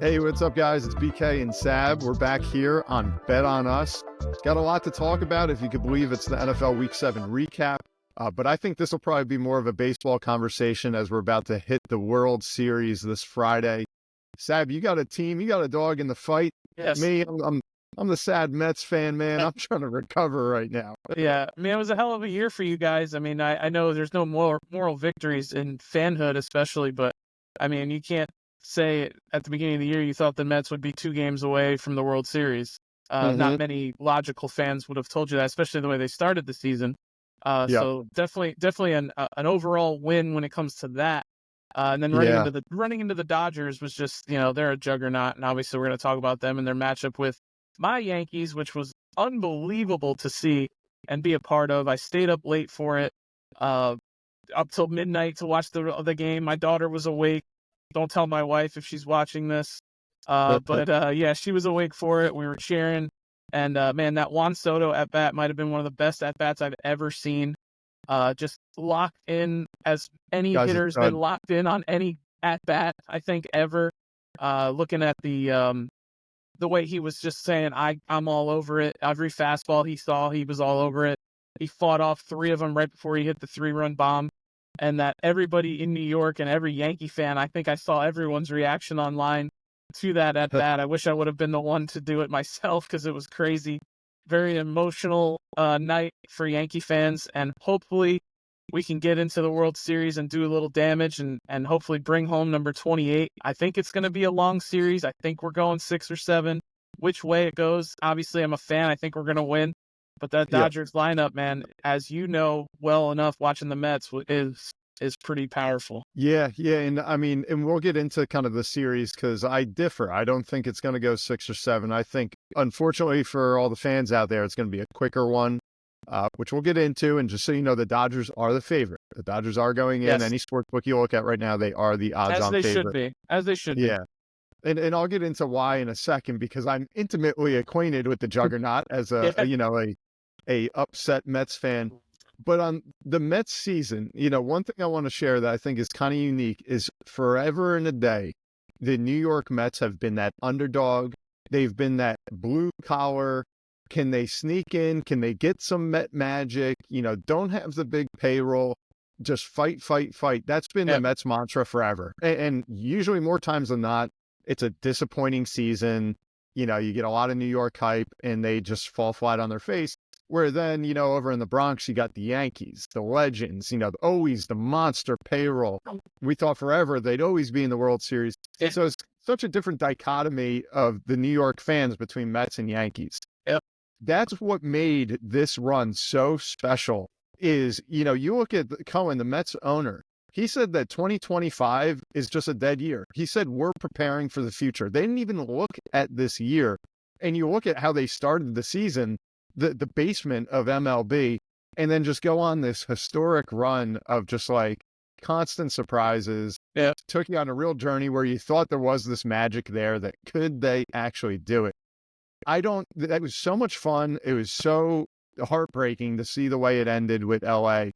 Hey, what's up, guys? It's BK and Sab. We're back here on Bet On Us. Got a lot to talk about, if you could believe it's the NFL Week 7 recap. But I think this will probably be more of a baseball conversation as we're about to hit the World Series this Friday. Sab, you got a team, you got a dog in the fight. Yes. Me, I'm the sad Mets fan, man. I'm trying to recover right now. Yeah, I mean, it was a hell of a year for you guys. I mean, I know there's no moral victories in fanhood, especially, but I mean, you can't say at the beginning of the year you thought the Mets would be 2 games away from the World Series. Not many logical fans would have told you that, especially the way they started the season. So definitely an overall win when it comes to that. And then running into the Dodgers was just, they're a juggernaut, and obviously we're going to talk about them and their matchup with my Yankees, which was unbelievable to see and be a part of. I stayed up late for it, up till midnight to watch the game. My daughter was awake. Don't tell my wife if she's watching this. Yeah, she was awake for it. We were cheering. And, man, that Juan Soto at-bat might have been one of the best at-bats I've ever seen. Just locked in as any hitter's been locked in on any at-bat, I think, ever. Looking at the way he was just saying, I'm all over it. Every fastball he saw, he was all over it. He fought off 3 of them right before he hit the 3-run bomb. And that everybody in New York and every Yankee fan, I think I saw everyone's reaction online to that at bat. I wish I would have been the one to do it myself because it was crazy. Very emotional night for Yankee fans. And hopefully we can get into the World Series and do a little damage and hopefully bring home number 28. I think it's going to be a long series. I think we're going 6 or 7. Which way it goes, obviously I'm a fan. I think we're going to win. But that Dodgers lineup, man, as you know well enough watching the Mets, is pretty powerful. Yeah. And I mean, and we'll get into kind of the series because I differ. I don't think it's going to go 6 or 7. I think, unfortunately for all the fans out there, it's going to be a quicker one, which we'll get into. And just so you know, the Dodgers are the favorite. The Dodgers are going in. Yes. Any sports book you look at right now, they are the odds-on favorite. As they should be. Yeah. And I'll get into why in a second because I'm intimately acquainted with the juggernaut as a upset Mets fan. But on the Mets season, one thing I want to share that I think is kind of unique is forever and a day, the New York Mets have been that underdog. They've been that blue collar. Can they sneak in? Can they get some Met magic? Don't have the big payroll. Just fight. That's been the Mets mantra forever. And usually more times than not, it's a disappointing season. You get a lot of New York hype and they just fall flat on their face. Where then, over in the Bronx, you got the Yankees, the legends, always the monster payroll. We thought forever they'd always be in the World Series. Yeah. So it's such a different dichotomy of the New York fans between Mets and Yankees. Yep. That's what made this run so special is, you look at Cohen, the Mets owner, he said that 2025 is just a dead year. He said, we're preparing for the future. They didn't even look at this year. And you look at how they started the season, the basement of MLB, and then just go on this historic run of just like constant surprises. Yeah. Took you on a real journey where you thought there was this magic there that could they actually do it? That was so much fun. It was so heartbreaking to see the way it ended with LA.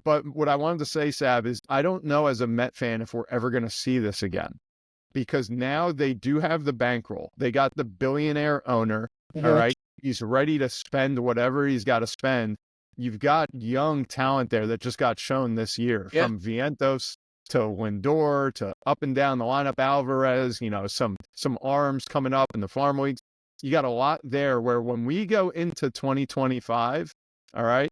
But what I wanted to say, Sab, is I don't know as a Met fan if we're ever going to see this again because now they do have the bankroll. They got the billionaire owner. All right. He's ready to spend whatever he's got to spend. You've got young talent there that just got shown this year from Vientos to Lindor to up and down the lineup, Alvarez, some arms coming up in the farm leagues. You got a lot there where when we go into 2025, all right,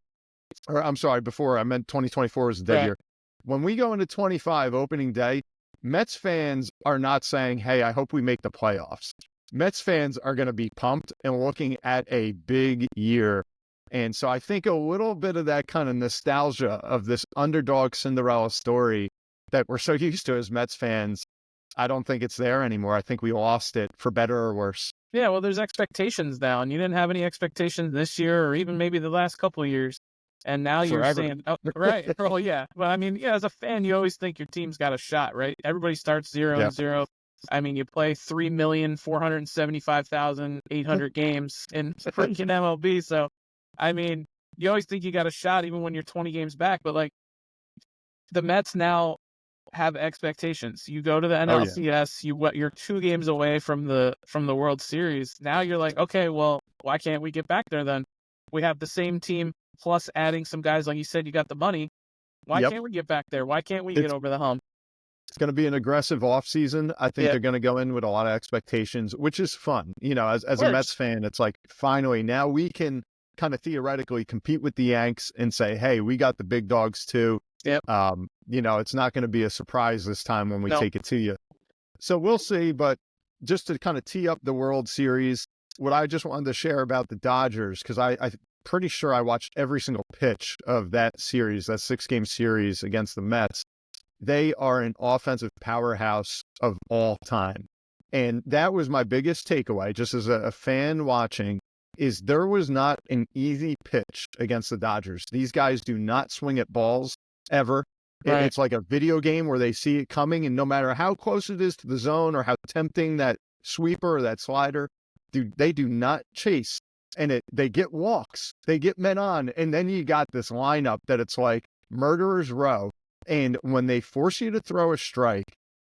or I'm sorry, before I meant 2024 was a dead year. When we go into 25 opening day, Mets fans are not saying, hey, I hope we make the playoffs. Mets fans are going to be pumped and looking at a big year. And so I think a little bit of that kind of nostalgia of this underdog Cinderella story that we're so used to as Mets fans, I don't think it's there anymore. I think we lost it for better or worse. Yeah, well, there's expectations now, and you didn't have any expectations this year or even maybe the last couple of years. And now you're saying, oh, right. Well, yeah. Well, I mean, as a fan, you always think your team's got a shot, right? Everybody starts 0-0. I mean, you play 3,475,800 games in freaking MLB. So, I mean, you always think you got a shot even when you're 20 games back. But, like, the Mets now have expectations. You go to the Oh, yeah. NLCS, you're 2 games away from the World Series. Now you're like, okay, well, why can't we get back there then? We have the same team plus adding some guys, like you said, you got the money. Why Yep. can't we get back there? Why can't we get It's over the hump? it's going to be an aggressive offseason. I think Yeah, they're going to go in with a lot of expectations, which is fun. As of a Mets course. fan, it's like finally now we can kind of theoretically compete with the Yanks and say, hey, we got the big dogs too. Yep. It's not going to be a surprise this time when we No. take it to you. So we'll see. But just to kind of tee up the World Series, what I just wanted to share about the Dodgers, because I'm pretty sure I watched every single pitch of that series, that 6-game series against the Mets. They are an offensive powerhouse of all time. And that was my biggest takeaway, just as a fan watching, is there was not an easy pitch against the Dodgers. These guys do not swing at balls ever. Right. It's like a video game where they see it coming, and no matter how close it is to the zone or how tempting that sweeper or that slider, they do not chase. And they get walks, they get men on, and then you got this lineup that it's like murderer's row. And when they force you to throw a strike,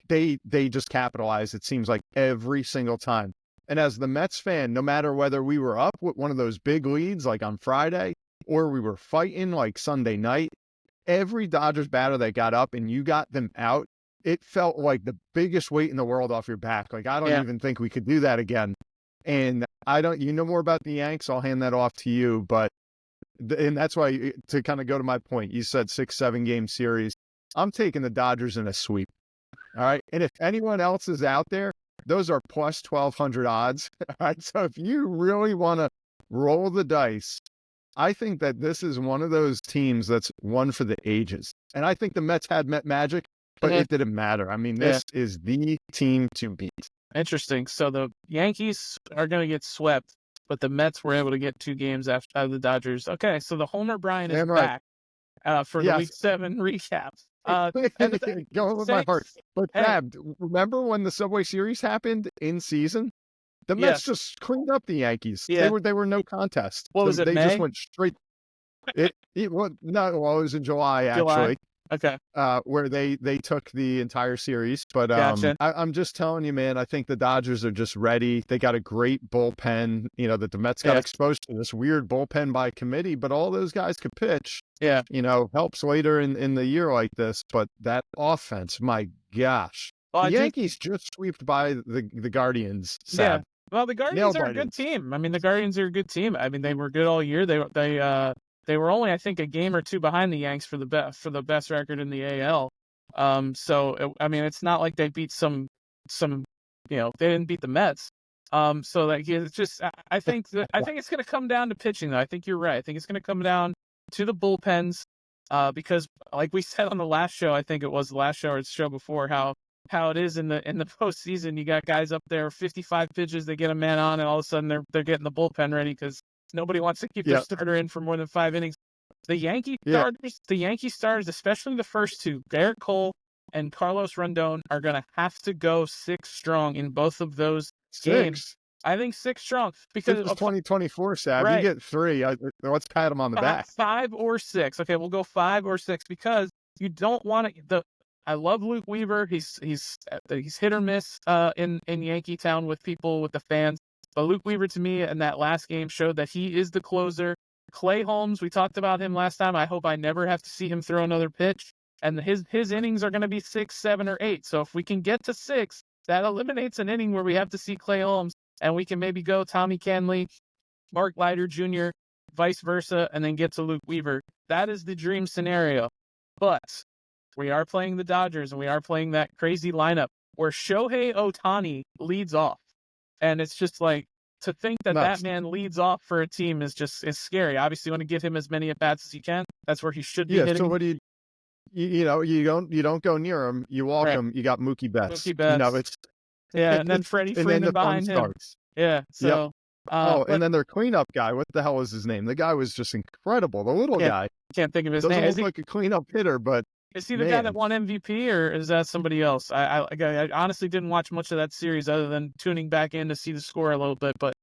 they just capitalize, it seems like, every single time. And as the Mets fan, no matter whether we were up with one of those big leads like on Friday or we were fighting like Sunday night, every Dodgers batter that got up and you got them out, it felt like the biggest weight in the world off your back. Like, I don't Yeah. even think we could do that again. And you know more about the Yanks, I'll hand that off to you. But and that's why, to kind of go to my point, you said 6-7 game series. I'm taking the Dodgers in a sweep. All right. And if anyone else is out there, those are plus 1,200 odds. All right. So if you really want to roll the dice, I think that this is one of those teams that's one for the ages. And I think the Mets had Met magic, but Mhm. it didn't matter. I mean, Yeah. this is the team to beat. Interesting. So the Yankees are going to get swept, but the Mets were able to get 2 games out of the Dodgers. Okay, so the Homer Brian is Damn right. back for the Yes. Week 7 recap. And the thing, Going with my heart. But hey, Fab, remember when the Subway Series happened in season? The Mets yes, just cleaned up the Yankees. yeah. They were no contest. What was it, They just May? went straight. It well, no, well, it was in July July? actually, Okay, where they took the entire series. But gotcha. I'm just telling you, man, I think the Dodgers are just ready. They got a great bullpen. That the Mets got Yeah, exposed to this weird bullpen by committee, but all those guys could pitch. yeah. Helps later in the year like this. But that offense, my gosh, Well, the I do. Yankees just swept by the Guardians. Yeah. Sad, Well, the nail Guardians are a good biters. team. I mean, the Guardians are a good team. I mean, they were good all year. They were only, I think, a game or 2 behind the Yanks for the best record in the AL. I mean, it's not like they beat some they didn't beat the Mets. So like it's just I think it's going to come down to pitching though. I think you're right. I think it's going to come down to the bullpens because like we said on the last show, I think it was the last show or the show before, how it is in the postseason. You got guys up there 55 pitches, they get a man on, and all of a sudden they're getting the bullpen ready because nobody wants to keep their Yeah, starter in for more than 5 innings. The yeah, Yankee starters, especially the first 2, Garrett Cole and Carlos Rondon, are going to have to go 6 strong in both of those games. 6. I think 6 strong This because is 2024, Sab. You right, get 3. Let's pat him on the back. 5 or 6. Okay, we'll go 5 or 6 because you don't want to. I love Luke Weaver. He's hit or miss in Yankee Town with the fans. But Luke Weaver, to me, in that last game showed that he is the closer. Clay Holmes, we talked about him last time. I hope I never have to see him throw another pitch. And his innings are going to be 6, 7, or 8. So if we can get to 6, that eliminates an inning where we have to see Clay Holmes, and we can maybe go Tommy Canley, Mark Leiter Jr., vice versa, and then get to Luke Weaver. That is the dream scenario. But we are playing the Dodgers, and we are playing that crazy lineup where Shohei Ohtani leads off. And it's just like, to think that Nuts. man leads off for a team is scary. Obviously, you want to give him as many at-bats as you can. That's where he should be Yeah. hitting. So what do you don't go near him. You walk Right. him. You got Mookie Betts. Mookie Betts. Yeah, and then Freddie and then Freeman the fun behind him. starts. Yeah, Yep. so And but then their cleanup guy. What the hell was his name? The guy was just incredible. The little yeah, guy can't think of his doesn't name. look like a cleanup hitter, but Is he the guy that man, won MVP, or is that somebody else? I honestly didn't watch much of that series other than tuning back in to see the score a little bit. But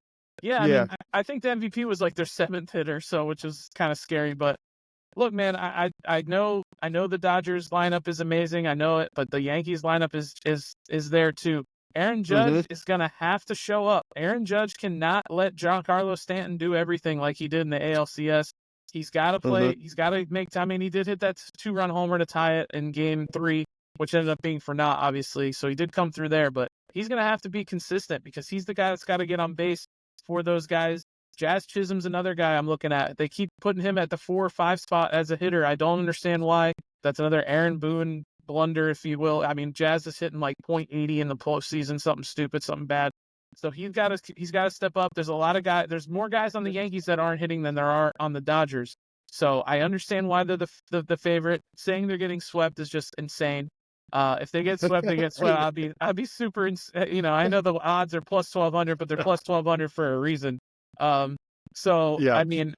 yeah, I yeah, mean, I think the MVP was like their 7th hitter, so which is kind of scary. But look, man, I I know the Dodgers lineup is amazing. I know it, but the Yankees lineup is there too. Aaron Mm-hmm. Judge is gonna have to show up. Aaron Judge cannot let Giancarlo Stanton do everything like he did in the ALCS. He's got to Mm-hmm. play. He's got to make. I mean, he did hit that 2-run homer to tie it in Game 3, which ended up being for naught, obviously. So he did come through there, but he's gonna have to be consistent because he's the guy that's got to get on base for those guys. Jazz Chisholm's another guy I'm looking at. They keep putting him at the 4 or 5 spot as a hitter. I don't understand why. That's another Aaron Boone blunder, if you will. I mean, Jazz is hitting like .80 in the postseason, something stupid, something bad. So he's got to step up. There's a lot of guys. There's more guys on the Yankees that aren't hitting than there are on the Dodgers. So I understand why they're the favorite. Saying they're getting swept is just insane. If they get swept, they get swept. I'd be super. I know the odds are plus 1,200, but they're plus 1,200 for a reason. So Yeah. I mean,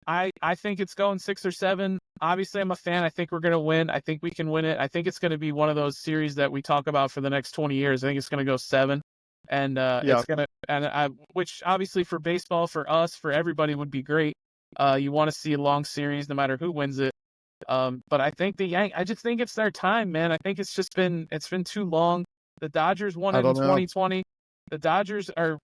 I think it's going 6 or 7. Obviously, I'm a fan. I think we're gonna win. I think we can win it. I think it's gonna be one of those series that we talk about for the next 20 years. I think it's gonna go 7, and Yeah. which obviously for baseball, for us, for everybody would be great. You want to see a long series, no matter who wins it. But I think I just think it's their time, man. I think it's been too long. The Dodgers won I it in don't know. 2020. The Dodgers are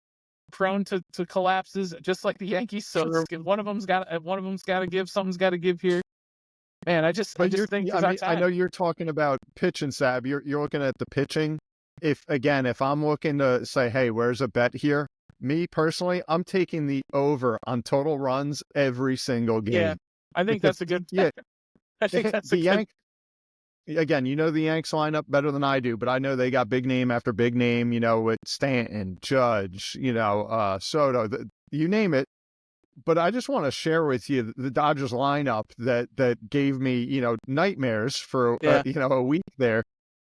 prone to collapses, just like the Yankees. So one of them's got to give. Something's got to give here. Man, I just think it's our I time. know you're talking about pitching, Sab. You're looking at the pitching. If I'm looking to say, hey, where's a bet here? Me personally, I'm taking the over on total runs every single game. Yeah, I think that's a good. Yeah, I think that's the a good. Yanks. Again, you know the Yanks lineup better than I do, but I know they got big name after big name. With Stanton, Judge, Soto, you name it. But I just want to share with you the Dodgers lineup that gave me, nightmares for, a week there.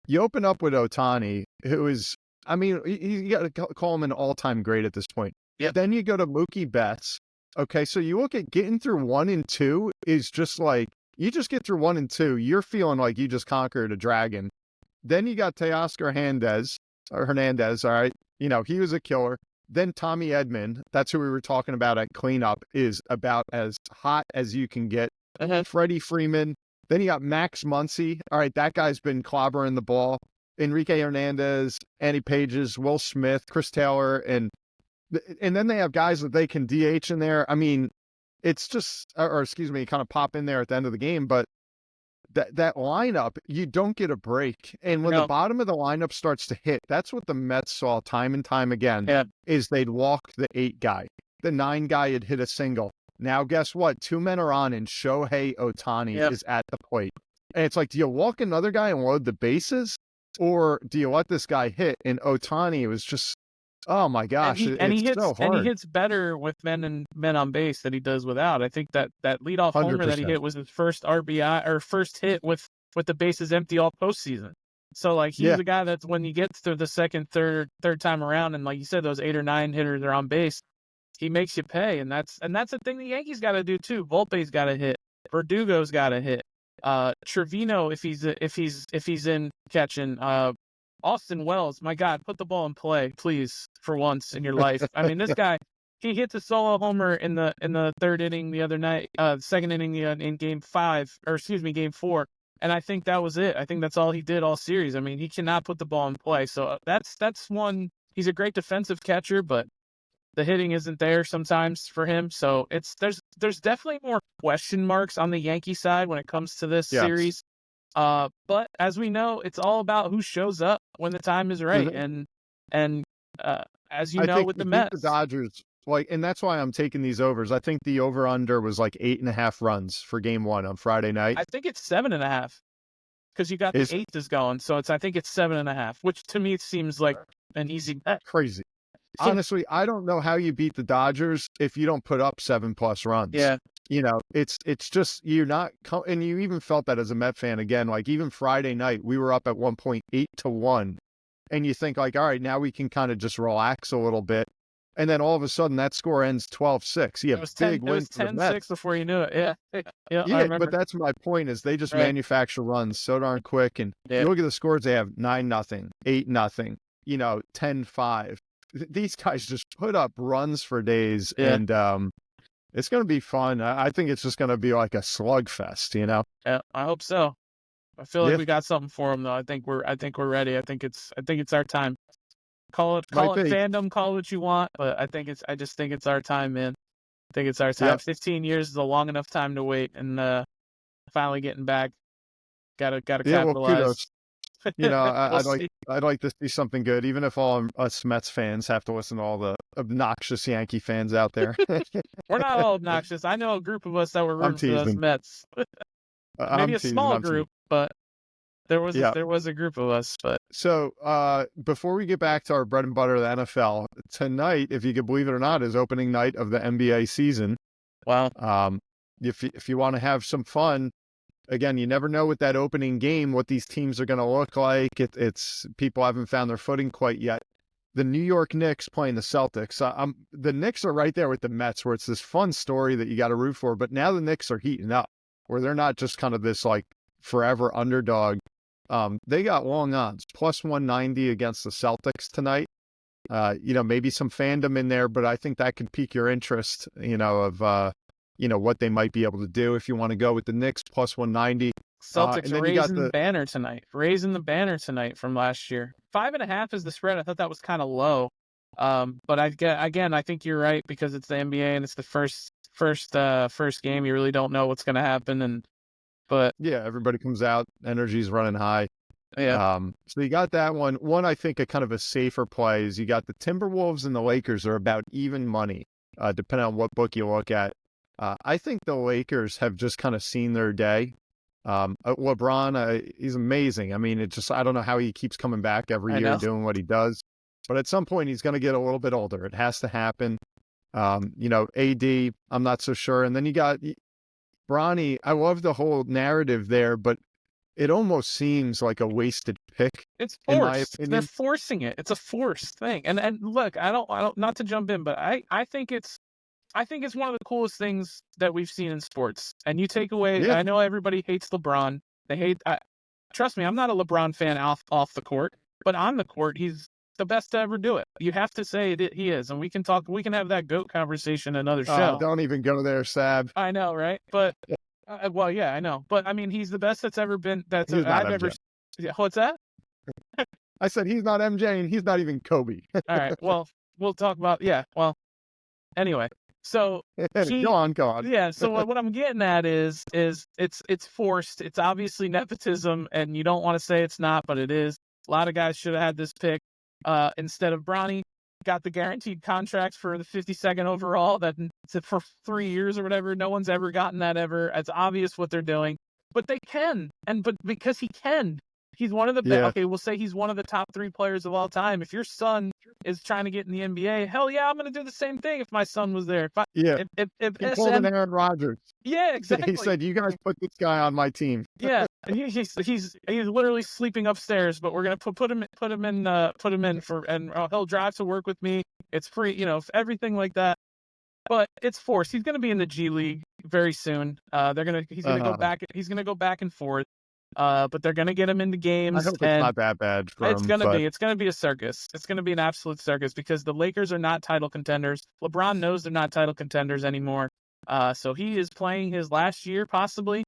You open up with Ohtani, who is, I mean, you got to call him an all-time great at this point. Yep. Then you go to Mookie Betts. Okay, so you look at getting through 1 and 2 is just like, you just get through 1 and 2, you're feeling like you just conquered a dragon. Then you got Teoscar Hernandez, all right? He was a killer. Then Tommy Edman, that's who we were talking about at cleanup, is about as hot as you can get. Freddie Freeman. Then you got Max Muncy. All right, that guy's been clobbering the ball. Enrique Hernandez, Andy Pages, Will Smith, Chris Taylor, and then they have guys that they can DH in there. I mean, it's just, or excuse me, kind of pop in there at the end of the game, but that lineup, you don't get a break. And when the bottom of the lineup starts to hit, that's what the Mets saw time and time again, is they'd walk the 8 guy. The 9 guy had hit a single. Now, guess what? 2 men are on, and Shohei Ohtani is at the plate. And it's like, do you walk another guy and load the bases? Or do you let this guy hit? And Ohtani was just, oh my gosh, it's so hard. And he hits better with men on base than he does without. I think that leadoff 100%. homer that he hit was his first RBI or first hit with the bases empty all postseason. So like he's the guy that's when he gets to the second, third time around, and like you said, those 8 or 9 hitters are on base, he makes you pay, and that's the thing the Yankees got to do too. Volpe's got to hit. Verdugo's got to hit. Trevino if he's in catching. Austin Wells, my God, put the ball in play, please, for once in your life. I mean, this guy, he hits a solo homer in the 3rd inning the other night, 2nd inning in Game 4, and I think that was it. I think that's all he did all series. I mean, he cannot put the ball in play, so that's one. He's a great defensive catcher, but the hitting isn't there sometimes for him. So there's definitely more question marks on the Yankee side when it comes to this series. But as we know, it's all about who shows up when the time is right. And as you know, with the Mets, the Dodgers, and that's why I'm taking these overs. I think the over under was like 8.5 runs for Game 1 on Friday night. I think it's 7.5 because you got the 8th is going. So I think it's 7.5, which to me seems like an easy bet. Crazy. Honestly, I don't know how you beat the Dodgers if you don't put up 7+ runs. Yeah. It's just, you're not, and you even felt that as a Met fan again, like even Friday night, we were up at 1.8-1, and you think like, all right, now we can kind of just relax a little bit. And then all of a sudden that score ends 12-6. Yeah, big win for the Mets. 10-6 before you knew it. Yeah, but that's my point is they just manufacture runs so darn quick. And you look at the scores, they have 9-0, 8-0, 10-5. These guys just put up runs for days. And It's going to be fun. I think it's just going to be like a slugfest, you know? Yeah, I hope so. I feel like Yeah, we got something for him though. I think we're ready. I think it's our time. might Call it be. fandom, call it what you want, but I just think it's our time, man. I think it's our time. Yep. 15 years is a long enough time to wait, and finally getting back. Gotta Yeah, well, capitalize. kudos. You know, We'll see. I'd like to see something good, even if all us Mets fans have to listen to all the obnoxious Yankee fans out there. We're not all obnoxious. I know a group of us that were I'm rooting for those teasing. Mets. Maybe I'm a teasing. small I'm teasing. group, but Yeah. there was a group of us. But So, before we get back to our bread and butter, the NFL, tonight, if you could believe it or not, is opening night of the NBA season. wow, Um, if you want to have some fun, again, you never know with that opening game what these teams are going to look like. It's people haven't found their footing quite yet. The New York Knicks playing the Celtics. The Knicks are right there with the Mets, where it's this fun story that you got to root for. But now the Knicks are heating up, where they're not just kind of this like forever underdog. They got long odds, plus 190 against the Celtics tonight. Maybe some fandom in there, but I think that could pique your interest, of what they might be able to do if you want to go with the Knicks plus 190. Celtics And then you got raising the banner tonight. Raising the banner tonight from last year. 5.5 is the spread. I thought that was kind of low. But I think you're right because it's the NBA and it's the first game. You really don't know what's going to happen. But yeah, everybody comes out, energy's running high. yeah, So you got that one. One, I think a kind of a safer play is you got the Timberwolves and the Lakers are about even money, depending on what book you look at. I think the Lakers have just kind of seen their day. LeBron, he's amazing. I mean, I don't know how he keeps coming back every I year know. doing what he does, but at some point he's going to get a little bit older. It has to happen. AD, I'm not so sure. And then you got Bronny. I love the whole narrative there, but it almost seems like a wasted pick, It's in my forced. They're opinion. forcing it. It's a forced thing. And look, I don't not to jump in, but I think it's one of the coolest things that we've seen in sports. And you take away, Yeah, I know everybody hates LeBron. They hate. Trust me, I'm not a LeBron fan off the court, but on the court, he's the best to ever do it. You have to say that he is, and we can talk. We can have that GOAT conversation another show. don't even go there, Sab. I know, right? But well, yeah, I know. But I mean, he's the best that's ever been. He's not I've MJ. ever. Yeah, what's that? I said he's not MJ, and he's not even Kobe. All right. Well, we'll talk about. Yeah. Well, anyway. So Go on, go on. yeah. So what I'm getting at is it's forced. It's obviously nepotism, and you don't want to say it's not, but it is. A lot of guys should have had this pick instead of Bronny. Got the guaranteed contracts for the 52nd overall that for 3 years or whatever. No one's ever gotten that ever. It's obvious what they're doing, but they can, but because he can. He's one of the best. Yeah, Okay, we'll say he's one of the top 3 players of all time. If your son is trying to get in the NBA, hell yeah, I'm going to do the same thing if my son was there. yeah. If He pulled SM, an Aaron Rodgers. yeah, He exactly. said, "You guys put this guy on my team." Yeah, and he's literally sleeping upstairs, but we're gonna put him in for, and he'll drive to work with me. It's free, everything like that. But it's forced. He's gonna be in the G League very soon. He's gonna go back. He's gonna go back and forth. But they're gonna get him into I games, hope it's and not that bad for him, but it's gonna be a circus. It's gonna be an absolute circus because the Lakers are not title contenders. LeBron knows they're not title contenders anymore. So he is playing his last year possibly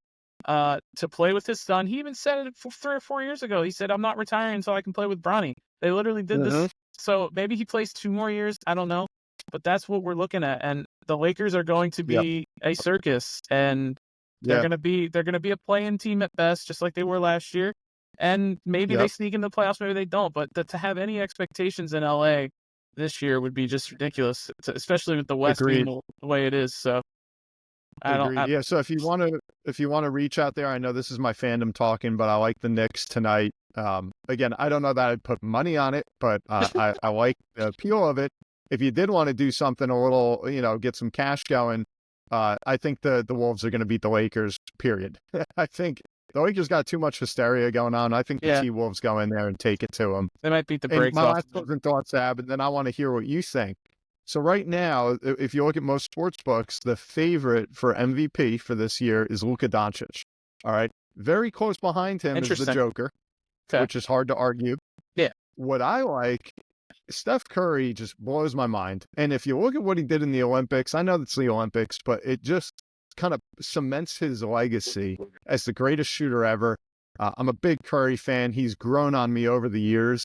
to play with his son. He even said it 3 or 4 years ago. He said, "I'm not retiring until I can play with Bronny." They literally did this. So maybe he plays 2 more years. I don't know, but that's what we're looking at. And the Lakers are going to yeah, be a circus, and yeah, they're gonna be a play-in team at best, just like they were last year. And maybe they yep. sneak in the playoffs, maybe they don't. But to have any expectations in LA this year would be just ridiculous, especially with the West being Agreed. the way it is. So I don't. Agreed. Yeah. So if you want to reach out there, I know this is my fandom talking, but I like the Knicks tonight. Again, I don't know that I'd put money on it, but I like the appeal of it. If you did want to do something a little, get some cash going, I think the Wolves are going to beat the Lakers. Period. I think the Lakers got too much hysteria going on. I think the Yeah, T-Wolves go in there and take it to them. they might beat the And brakes my off last of them. closing thoughts, Ab, and then I want to hear what you think. So right now, if you look at most sports books, the favorite for MVP for this year is Luka Doncic. All right. Very close behind him is the Interesting. Joker, Okay. which is hard to argue. Yeah. What I like Steph Curry just blows my mind. And if you look at what he did in the Olympics, I know that's the Olympics, but it just kind of cements his legacy as the greatest shooter ever. I'm a big Curry fan. He's grown on me over the years.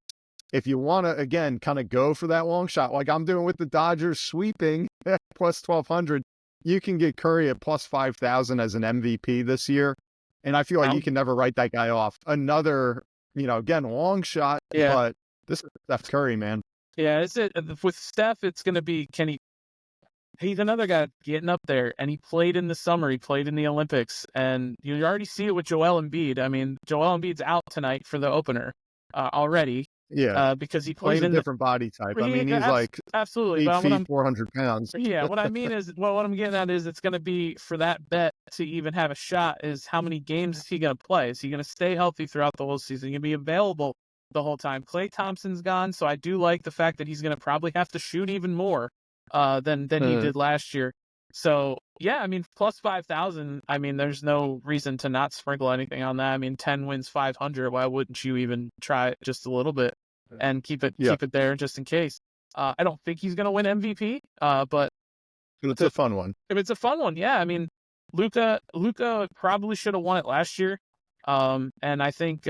If you want to, again, kind of go for that long shot, like I'm doing with the Dodgers sweeping plus 1,200, you can get Curry at plus 5,000 as an MVP this year. And I feel like you can never write that guy off. Another, again, long shot, but this is Steph Curry, man. Yeah, with Steph, it's going to be, he's another guy getting up there, and he played in the summer. He played in the Olympics, and you already see it with Joel Embiid. I mean, Joel Embiid's out tonight for the opener already. Yeah, because he played in a different body type. I mean, he's like absolutely 8 feet, 400 pounds. Yeah, what I mean is, what I'm getting at is, it's going to be for that bet to even have a shot. Is how many games is he going to play? Is he going to stay healthy throughout the whole season? Going to be available the whole time? Klay Thompson's gone, so I do like the fact that he's going to probably have to shoot even more than he did last year. So yeah, I mean, plus 5,000. I mean, there's no reason to not sprinkle anything on that. I mean, 10 wins, 500. Why wouldn't you even try it just a little bit and keep it there just in case? I don't think he's going to win MVP, but it's a fun one. If it's a fun one, yeah. I mean, Luka probably should have won it last year, and I think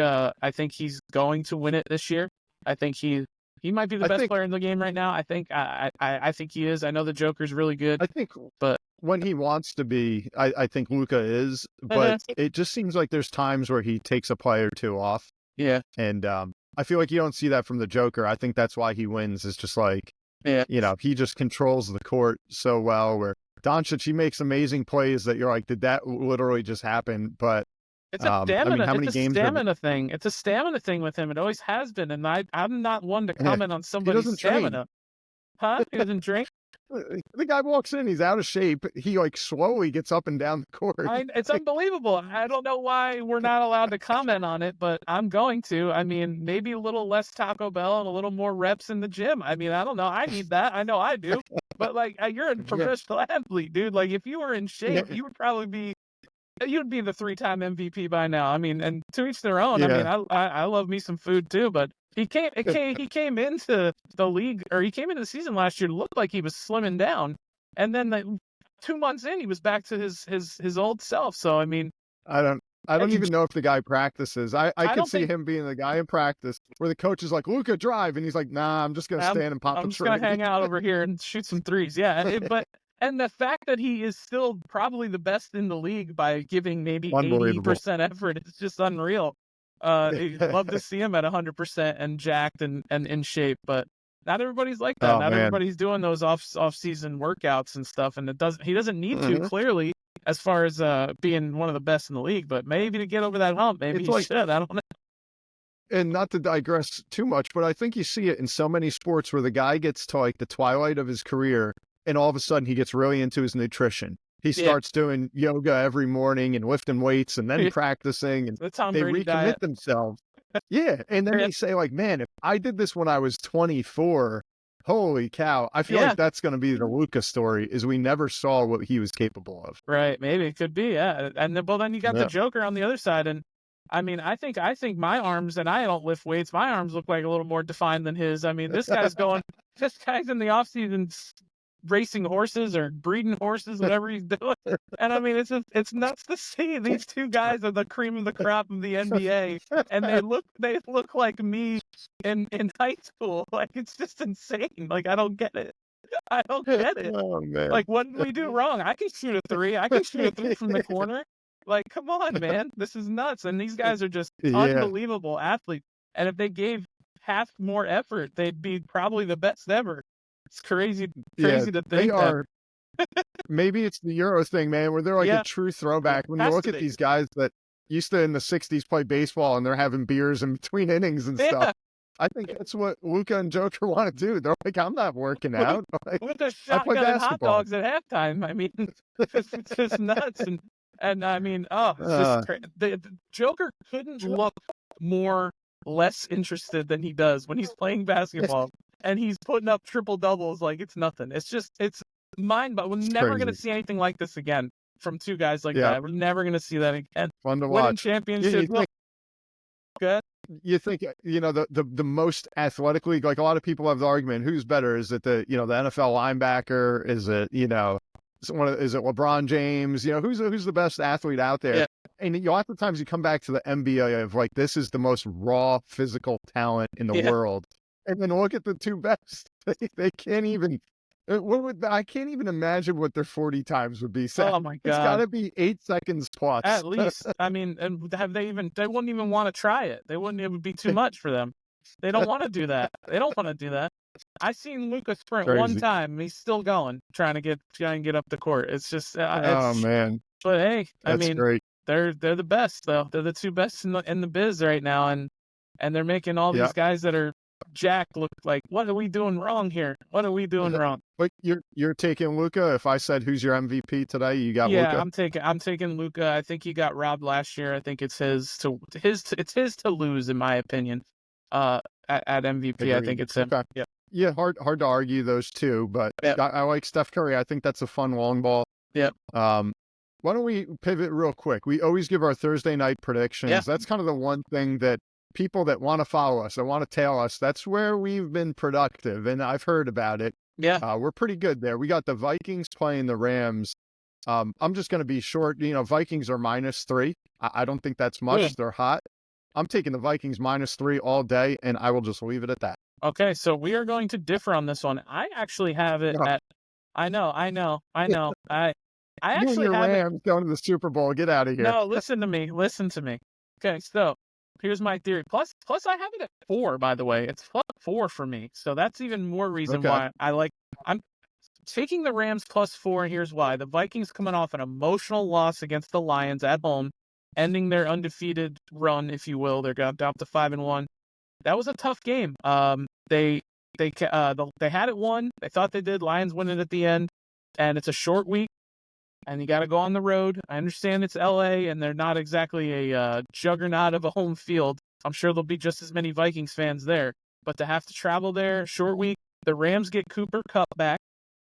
he's going to win it this year. I think he might be the best player in the game right now. I think he is. I know the Joker's really good. I think, but when he wants to be, I think Luka is. But it just seems like there's times where he takes a play or two off. Yeah, and I feel like you don't see that from the Joker. I think that's why he wins. Is just like, he just controls the court so well. Where Doncic, he makes amazing plays that you're like, did that literally just happen? But it's a stamina. I mean, how many games? Thing. It's a stamina thing with him. It always has been. And I'm not one to comment on somebody's stamina. Huh? He doesn't drink. The guy walks in, he's out of shape. He like slowly gets up and down the court. It's unbelievable. I don't know why we're not allowed to comment on it, but I'm going to. I mean, maybe a little less Taco Bell and a little more reps in the gym. I mean, I don't know. I need that. I know I do. But like, you're a professional athlete, dude. Like, if you were in shape, you would probably be. You'd be the 3-time MVP by now. I mean, and to each their own. I mean, I love me some food too, but he came into the league, or he came into the season last year, looked like he was slimming down, and then 2 months in, he was back to his old self. So I mean, I don't even know if the guy practices. I could see him being the guy in practice where the coach is like, Luka, drive, and he's like, nah, I'm just gonna stand and pop. I'm just gonna hang out over here and shoot some threes. Yeah, and the fact that he is still probably the best in the league by giving maybe 80% effort is just unreal. Love to see him at 100% and jacked and in shape, but not everybody's like that. Everybody's doing those off-season workouts and stuff, and he doesn't need to, clearly, as far as being one of the best in the league, but maybe to get over that hump, maybe he should. I don't know. And not to digress too much, but I think you see it in so many sports where the guy gets to like the twilight of his career, and all of a sudden he gets really into his nutrition. He starts doing yoga every morning and lifting weights and then practicing, and they recommit themselves. And then they say like, man, if I did this when I was 24, holy cow. I feel like that's going to be the Luka story, is we never saw what he was capable of. Right. Maybe it could be. Yeah. And then you got the Joker on the other side. And I mean, I think my arms, and I don't lift weights, my arms look like a little more defined than his. I mean, this guy's in the off season racing horses or breeding horses, whatever he's doing. And I mean, it's nuts to see these two guys are the cream of the crop of the NBA, and they look like me in high school. Like, it's just insane. Like, I don't get it. Oh, man. Like, what did we do wrong? I can shoot a three. I can shoot a three from the corner. Like, come on, man. This is nuts. And these guys are just unbelievable athletes. And if they gave half more effort, they'd be probably the best ever. It's crazy to think they are. Maybe it's the Euro thing, man, where they're like a true throwback. When you look at these guys that used to in the 60s play baseball and they're having beers in between innings and stuff. I think that's what Luka and Joker want to do. They're like, I'm not working out. Like, with a shotgun and hot dogs at halftime. I mean, it's just nuts. And I mean, it's just crazy. The Joker couldn't look less interested than he does when he's playing basketball. And he's putting up triple doubles like it's nothing. It's mind-boggling. We're never going to see anything like this again from two guys like that. We're never going to see that again. Fun to watch. Winning championships. Good. you think, the most athletically, like a lot of people have the argument, who's better? Is it the NFL linebacker? Is it, is it LeBron James? Who's the best athlete out there? Yeah. And lots of times you come back to the NBA of like, this is the most raw physical talent in the Yeah. world. And then look at the two best. They can't even, I can't even imagine what their 40 times would be. Oh my It's got God. to be 8 seconds plus. At least, I mean, and they wouldn't even want to try it. It would be too much for them. They don't want to do that. They don't want to do that. I seen Luka sprint one Crazy. time. And he's still going, trying to get up the court. It's just, Oh man, but hey, I that's mean, great. they're the best though. They're the two best in the biz right now, and they're making all Yeah. these guys that are Jack look like, what are we doing wrong here? What are we doing wrong? But you're taking Luka. If I said who's your MVP today, you got Yeah, Luka. I'm taking Luka. I think he got robbed last year. I think it's his to lose in my opinion. At MVP, I think it's him. Okay. Yeah. Yeah, hard to argue those two, but Yep. I like Steph Curry. I think that's a fun long ball. Yep. Why don't we pivot real quick? We always give our Thursday night predictions. Yeah. That's kind of the one thing that people that want to follow us, that want to tail us, that's where we've been productive, and I've heard about it. Yeah. We're pretty good there. We got the Vikings playing the Rams. I'm just going to be short. Vikings are -3. I don't think that's much. Yeah. They're hot. I'm taking the Vikings -3 all day, and I will just leave it at that. Okay, so we are going to differ on this one. I actually have it No. at. I know. I You and actually your have it. Rams going to the Super Bowl. Get out of here. No, listen to me. Listen to me. Okay, so here's my theory. Plus, I have it at 4. By the way, it's +4 for me. So that's even more reason Okay. why I'm taking the Rams +4. Here's why: the Vikings coming off an emotional loss against the Lions at home, ending their undefeated run, if you will. They're down to 5-1. That was a tough game. They had it won. They thought they did. Lions win it at the end, and it's a short week, and you got to go on the road. I understand it's LA, and they're not exactly a juggernaut of a home field. I'm sure there'll be just as many Vikings fans there, but to have to travel there, short week. The Rams get Cooper Kupp back.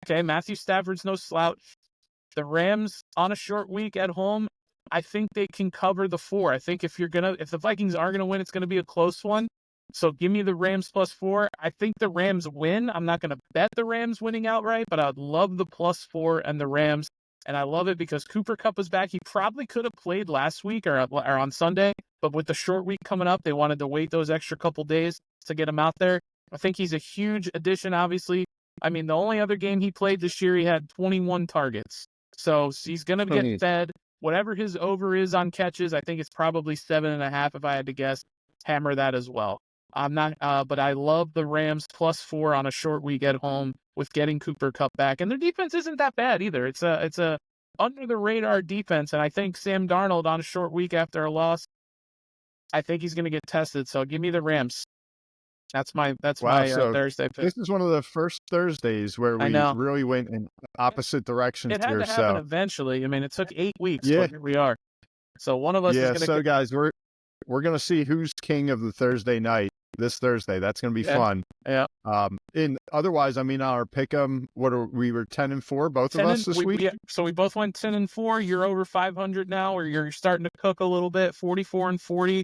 Okay, Matthew Stafford's no slouch. The Rams on a short week at home, I think they can cover the 4. I think if the Vikings are gonna win, it's gonna be a close one. So give me the Rams +4. I think the Rams win. I'm not going to bet the Rams winning outright, but I'd love the +4 and the Rams. And I love it because Cooper Kupp was back. He probably could have played last week or on Sunday, but with the short week coming up, they wanted to wait those extra couple days to get him out there. I think he's a huge addition, obviously. I mean, the only other game he played this year, he had 21 targets. So he's going to get fed. Whatever his over is on catches, I think it's probably 7.5 if I had to guess. Hammer that as well. I'm not, but I love the Rams +4 on a short week at home with getting Cooper Kupp back, and their defense isn't that bad either. It's a under the radar defense, and I think Sam Darnold on a short week after a loss, I think he's going to get tested. So give me the Rams. That's my So Thursday pick. this is one of the first Thursdays where we really went in opposite directions It had here. to happen eventually. I mean, it took 8 weeks, but here we are. So one of us is going to. So guys, we're going to see who's king of the Thursday night this Thursday. That's going to be fun. Yeah. And otherwise, I mean, our pick'em, we were 10-4, both of us this week. Yeah, so we both went 10-4. You're over 500 now, or you're starting to cook a little bit. 44-40.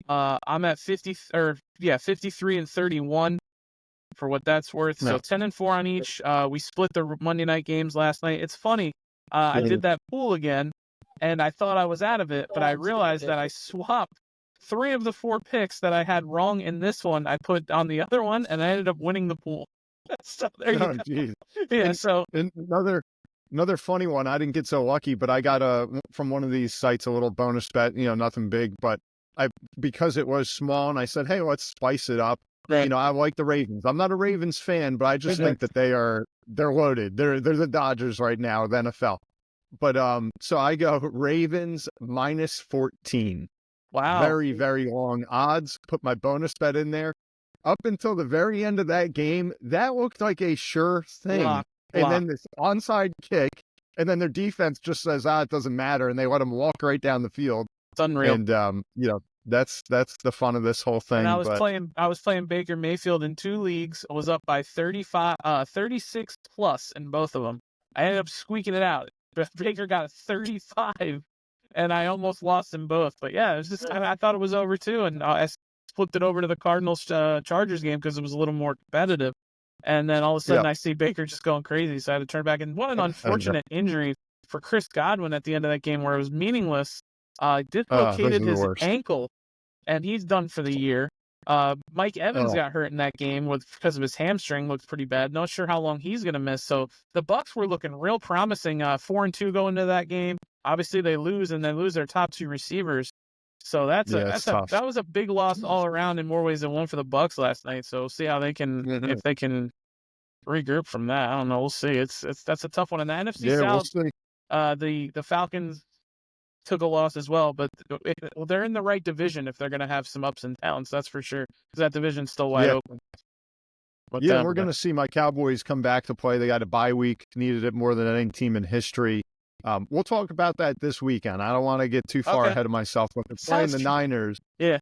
I'm at 53-31 for what that's worth. So 10-4 on each. We split the Monday night games last night. It's funny. I did that pool again, and I thought I was out of it, but I realized that I swapped 3 of the 4 picks that I had wrong in this one. I put on the other one, and I ended up winning the pool. So there you go. Geez. Yeah. And another funny one. I didn't get so lucky, but I got from one of these sites a little bonus bet. Nothing big, but because it was small, and I said, hey, let's spice it up. Right. I like the Ravens. I'm not a Ravens fan, but I just think that they're loaded. They're the Dodgers right now, the NFL. But so I go Ravens -14. Wow. Very, very long odds. Put my bonus bet in there. Up until the very end of that game, that looked like a sure thing. And then this onside kick, and then their defense just says, it doesn't matter, and they let them walk right down the field. It's unreal. And that's the fun of this whole thing. And I was playing Baker Mayfield in 2 leagues. I was up by 36 plus in both of them. I ended up squeaking it out. Baker got a 35 and I almost lost them both. But yeah, it was just I thought it was over too, and I flipped it over to the Cardinals Chargers game because it was a little more competitive. And then all of a sudden, Yeah. I see Baker just going crazy, so I had to turn back. And what an unfortunate injury for Chris Godwin at the end of that game, where it was meaningless. Those Dislocated are the his worst. ankle, and he's done for the year. Mike Evans got hurt in that game because of his hamstring. Looked pretty bad. Not sure how long he's going to miss. So the Bucs were looking real promising. 4-2 going into that game. Obviously they lose, and they lose their top two receivers. So tough. that was a big loss all around in more ways than one for the Bucs last night. So we'll see how they can if they can regroup from that. I don't know. We'll see. That's a tough one. In the NFC South, we'll see. the Falcons took a loss as well, but they're in the right division if they're going to have some ups and downs. That's for sure, because that division's still wide open. We're going to see my Cowboys come back to play. They got a bye week, needed it more than any team in history. We'll talk about that this weekend. I don't want to get too far ahead of myself, but they're playing the Niners. Yeah.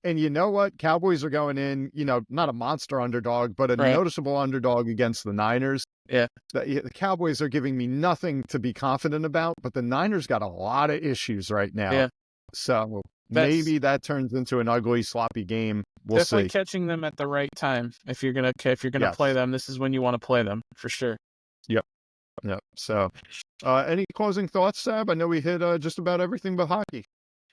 And you know what? Cowboys are going in, not a monster underdog, but a noticeable underdog against the Niners. Yeah. The Cowboys are giving me nothing to be confident about, but the Niners got a lot of issues right now. Yeah. So maybe that turns into an ugly, sloppy game. We'll definitely see. Catching them at the right time. If you're gonna play them, this is when you want to play them for sure. Yep. So, any closing thoughts, Sab? I know we hit just about everything but hockey.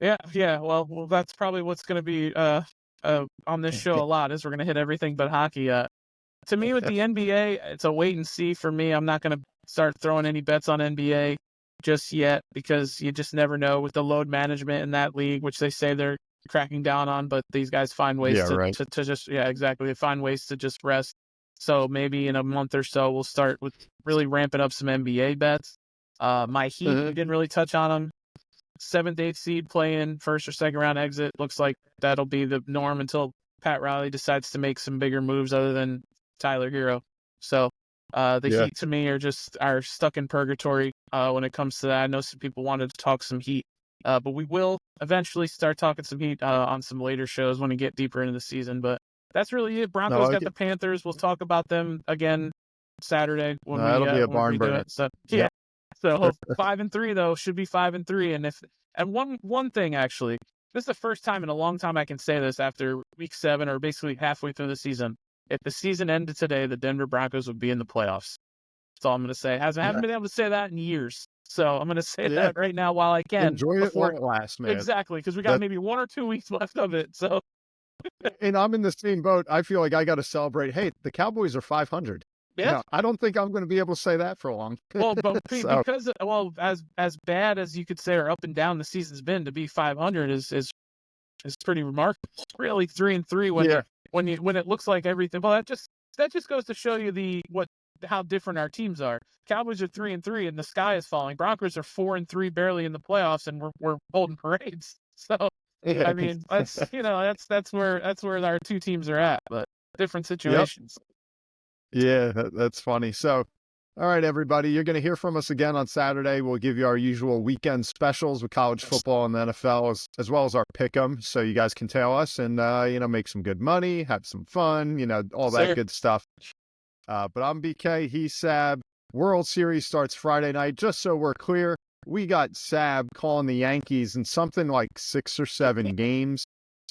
Yeah. Well, that's probably what's going to be on this show a lot, is we're going to hit everything but hockey. To me, with the NBA, it's a wait and see for me. I'm not going to start throwing any bets on NBA just yet, because you just never know with the load management in that league, which they say they're cracking down on, but these guys find ways to just, exactly. They find ways to just rest. So maybe in a month or so, we'll start with really ramping up some NBA bets. My Heat, we didn't really touch on them. 7th, 8th seed playing first or second round exit. Looks like that'll be the norm until Pat Riley decides to make some bigger moves other than Tyler Hero. So the Heat to me are stuck in purgatory when it comes to that. I know some people wanted to talk some Heat, but we will eventually start talking some Heat on some later shows when we get deeper into the season. But that's really it. Broncos got the Panthers. We'll talk about them again Saturday when that'll be a barn burner. So yeah. So 5-3 though, should be 5-3. And one thing actually, this is the first time in a long time I can say this after week 7 or basically halfway through the season. If the season ended today, the Denver Broncos would be in the playoffs. That's all I'm going to say. I haven't been able to say that in years. So I'm going to say that right now while I can. Enjoy it while it lasts, man. Exactly, because we got maybe 1 or 2 weeks left of it. So. And I'm in the same boat. I feel like I got to celebrate. Hey, the Cowboys are 500. Yeah. I don't think I'm going to be able to say that for long. Well, but because as bad as you could say or up and down the season's been, to be 500 is pretty remarkable. Really 3-3 when it looks like everything. Well, that just goes to show you how different our teams are. Cowboys are 3-3 and the sky is falling. Broncos are 4-3 barely in the playoffs, and we're holding parades. So I mean, that's where our two teams are at, but different situations. Yeah, that's funny. So, all right, everybody, you're going to hear from us again on Saturday. We'll give you our usual weekend specials with college football and the NFL, as well as our pick'em, so you guys can tail us and make some good money, have some fun, all that good stuff. But I'm BK, he's Sab. World Series starts Friday night. Just so we're clear, we got Sab calling the Yankees in something like 6 or 7 games.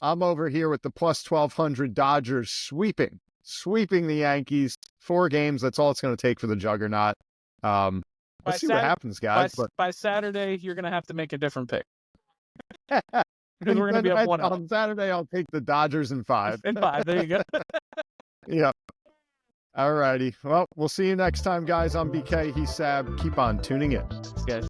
I'm over here with the plus 1,200 Dodgers sweeping the Yankees. 4 games. That's all it's going to take for the juggernaut. Let's see what happens, guys. By Saturday, you're going to have to make a different pick. Because we're going to be up 1-0. On Saturday, I'll take the Dodgers in 5. In 5. There you go. Yeah. All righty. Well, we'll see you next time, guys. I'm BK. He's Sab. Keep on tuning in. Guys.